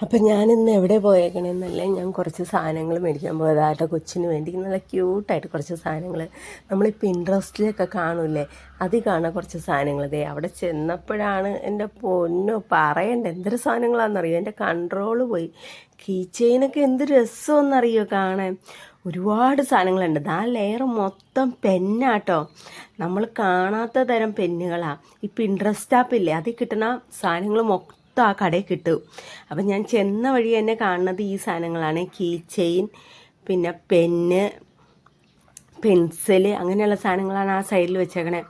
അപ്പം ഞാനിന്ന് എവിടെ പോയേക്കണേന്നല്ലേ, ഞാൻ കുറച്ച് സാധനങ്ങൾ മേടിക്കാൻ പോയതാട്ടോ കൊച്ചിന് വേണ്ടി. നല്ല ക്യൂട്ടായിട്ട് കുറച്ച് സാധനങ്ങൾ നമ്മൾ ഈ പിൻട്രസ്റ്റിലൊക്കെ കാണൂലേ, അതിൽ കാണാൻ കുറച്ച് സാധനങ്ങൾ. ദേ അവിടെ ചെന്നപ്പോഴാണ് എൻ്റെ പൊന്നോ പറയണ്ട എന്തൊരു സാധനങ്ങളാണെന്നറിയോ, എൻ്റെ കൺട്രോള് പോയി. കീ ചെയിനൊക്കെ എന്ത് രസമെന്നറിയോ കാണാൻ. ഒരുപാട് സാധനങ്ങളുണ്ട്. ആ ലെയർ മൊത്തം പെന്നാട്ടോ, നമ്മൾ കാണാത്ത തരം പെന്നുകളാണ്. ഈ പിൻട്രസ്റ്റ് ആപ്പില്ലേ, അതിൽ കിട്ടുന്ന സാധനങ്ങൾ മൊത്തം ആ കടയിൽ കിട്ടും. അപ്പം ഞാൻ ചെന്ന വഴി തന്നെ കാണുന്നത് ഈ സാധനങ്ങളാണ്. കീ ചെയിൻ, പിന്നെ പെന്ന്, പെൻസില്, അങ്ങനെയുള്ള സാധനങ്ങളാണ് ആ സൈഡിൽ വെച്ചേക്കണേ.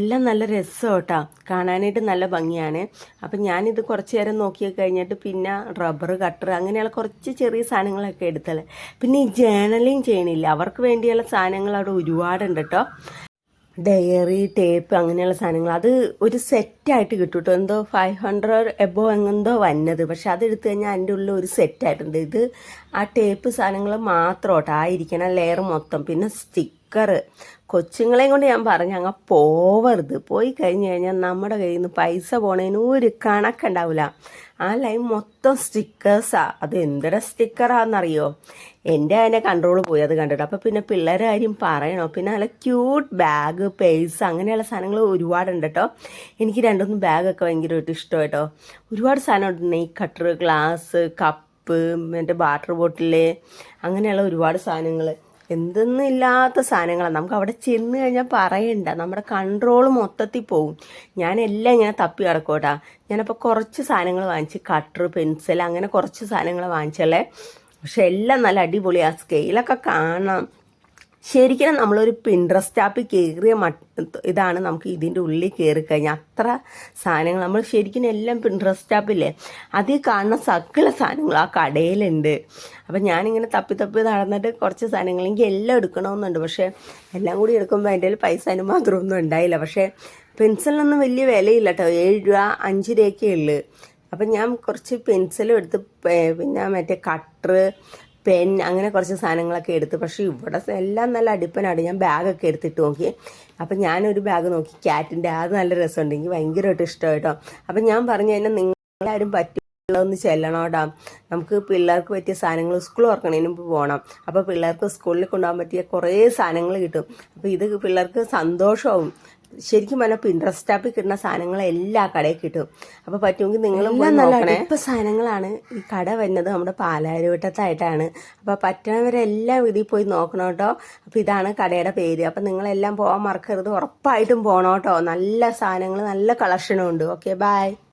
എല്ലാം നല്ല രസം കേട്ടോ, കാണാനായിട്ട് നല്ല ഭംഗിയാണ്. അപ്പം ഞാനിത് കുറച്ച് നേരം നോക്കി കഴിഞ്ഞിട്ട് പിന്നെ റബ്ബർ കട്ടർ അങ്ങനെയുള്ള കുറച്ച് ചെറിയ സാധനങ്ങളൊക്കെ എടുത്തല്ലേ. പിന്നെ ഈ ജേണലിങ് ചെയ്യണില്ല, അവർക്ക് വേണ്ടിയുള്ള സാധനങ്ങൾ അവിടെ ഒരുപാടുണ്ട് കേട്ടോ. ഡയറി, ടേപ്പ്, അങ്ങനെയുള്ള സാധനങ്ങൾ അത് ഒരു സെറ്റായിട്ട് കിട്ടും കേട്ടോ. എന്തോ 500 എബോ എങ്ങെന്തോ വന്നത്, പക്ഷെ അതെടുത്തു കഴിഞ്ഞാൽ അതിൻ്റെ ഉള്ളിൽ ഒരു സെറ്റായിട്ടുണ്ട്. ഇത് ആ ടേപ്പ് സാധനങ്ങൾ മാത്രം കേട്ടോ, ആയിരിക്കണം ലെയർ മൊത്തം. പിന്നെ സ്റ്റിക്കർ, കൊച്ചുങ്ങളെയും കൊണ്ട് ഞാൻ പറഞ്ഞു അങ്ങ് പോവരുത്. പോയി കഴിഞ്ഞ് കഴിഞ്ഞാൽ നമ്മുടെ കയ്യിൽ നിന്ന് പൈസ പോണതിന് ഒരു കണക്കുണ്ടാവില്ല. ആ ലൈൻ മൊത്തം സ്റ്റിക്കേഴ്സാണ്. അത് എന്തൊരു സ്റ്റിക്കറാണെന്നറിയോ, എൻ്റെ അതിനെ കൺട്രോൾ പോയി അത് കണ്ടിട്ട്. അപ്പോൾ പിന്നെ പിള്ളേരെ കാര്യം പറയണോ. പിന്നെ നല്ല ക്യൂട്ട് ബാഗ്, പേഴ്സ്, അങ്ങനെയുള്ള സാധനങ്ങൾ ഒരുപാടുണ്ട് കേട്ടോ. എനിക്ക് രണ്ടൊന്നും ബാഗൊക്കെ ഭയങ്കരമായിട്ട് ഇഷ്ടം കേട്ടോ. ഒരുപാട് സാധനം ഉണ്ട്. നെയ് കട്ടർ, ഗ്ലാസ്, കപ്പ്, മറ്റേ വാട്ടർ ബോട്ടില്, അങ്ങനെയുള്ള ഒരുപാട് സാധനങ്ങൾ. എന്തൊന്നുമില്ലാത്ത സാധനങ്ങളാണ്. നമുക്ക് അവിടെ ചെന്ന് കഴിഞ്ഞാൽ പറയണ്ട, നമ്മുടെ കൺട്രോൾ മൊത്തത്തിൽ പോവും. ഞാനെല്ലാം ഇങ്ങനെ തപ്പി കിടക്കോട്ടാ. ഞാനപ്പോൾ കുറച്ച് സാധനങ്ങൾ വാങ്ങിച്ച്, കട്ടർ, പെൻസിൽ, അങ്ങനെ കുറച്ച് സാധനങ്ങൾ വാങ്ങിച്ചല്ലേ. പക്ഷെ എല്ലാം നല്ല അടിപൊളിയാണ്. സ്കെയിലൊക്കെ കാണാം. ശരിക്കും നമ്മളൊരു പിൻട്രസ്റ്റ് ആപ്പിൽ കയറിയ ഇതാണ് നമുക്ക് ഇതിൻ്റെ ഉള്ളിൽ കയറി കഴിഞ്ഞാൽ അത്ര സാധനങ്ങൾ നമ്മൾ ശരിക്കും എല്ലാം പിൻട്രസ്റ്റ് ആപ്പില്ലേ അതിൽ കാണുന്ന സകല സാധനങ്ങൾ ആ കടയിലുണ്ട്. അപ്പം ഞാനിങ്ങനെ തപ്പി തപ്പി നടന്നിട്ട് കുറച്ച് സാധനങ്ങൾ എനിക്ക് എല്ലാം എടുക്കണമെന്നുണ്ട്. പക്ഷേ എല്ലാം കൂടി എടുക്കുമ്പോൾ എൻ്റെ കയ്യിൽ പൈസ അതിന് മാത്രമൊന്നും ഉണ്ടായില്ല. പക്ഷേ പെൻസിലിനൊന്നും വലിയ വിലയില്ല കേട്ടോ, 7 രൂപ 5 രൂപയൊക്കെ ഉള്ളു. അപ്പം ഞാൻ കുറച്ച് പെൻസിലും എടുത്ത്, പിന്നെ മറ്റേ കട്ടർ, പെൻ, അങ്ങനെ കുറച്ച് സാധനങ്ങളൊക്കെ എടുത്ത്. പക്ഷേ ഇവിടെ എല്ലാം നല്ല അടിപ്പനാണ്. ഞാൻ ബാഗൊക്കെ എടുത്തിട്ട് നോക്കി. അപ്പം ഞാനൊരു ബാഗ് നോക്കി, ക്യാറ്റിൻ്റെ, അത് നല്ല രസമുണ്ട്, എനിക്ക് ഭയങ്കരമായിട്ട് ഇഷ്ടമായി കേട്ടോ. അപ്പം ഞാൻ പറഞ്ഞു കഴിഞ്ഞാൽ നിങ്ങളാരും പറ്റുള്ളതൊന്ന് ചെല്ലണോടാ, നമുക്ക് പിള്ളേർക്ക് പറ്റിയ സാധനങ്ങൾ സ്കൂൾ തുറക്കണതിന് മുമ്പ് പോകണം. അപ്പോൾ പിള്ളേർക്ക് സ്കൂളിൽ കൊണ്ടുപോകാൻ പറ്റിയ കുറേ സാധനങ്ങൾ കിട്ടും. അപ്പോൾ ഇത് പിള്ളേർക്ക് സന്തോഷവും. ശരിക്കും പറഞ്ഞാൽ പിൻട്രസ്റ്റ് ആപ്പിൽ കിട്ടുന്ന സാധനങ്ങൾ എല്ലാ കടയിൽ കിട്ടും. അപ്പോൾ പറ്റുമെങ്കിൽ നിങ്ങളും നോക്കണേ. ഇപ്പം സാധനങ്ങളാണ്. ഈ കട വരുന്നത് നമ്മുടെ പാലാരിവട്ടത്തായിട്ടാണ്. അപ്പോൾ പറ്റണവരെല്ലാം ഇതിൽ പോയി നോക്കണം കേട്ടോ. അപ്പോൾ ഇതാണ് കടയുടെ പേര്. അപ്പം നിങ്ങളെല്ലാം പോകാൻ മറക്കരുത്, ഉറപ്പായിട്ടും പോകണം കേട്ടോ. നല്ല സാധനങ്ങൾ, നല്ല കളക്ഷനും ഉണ്ട്. Okay, by.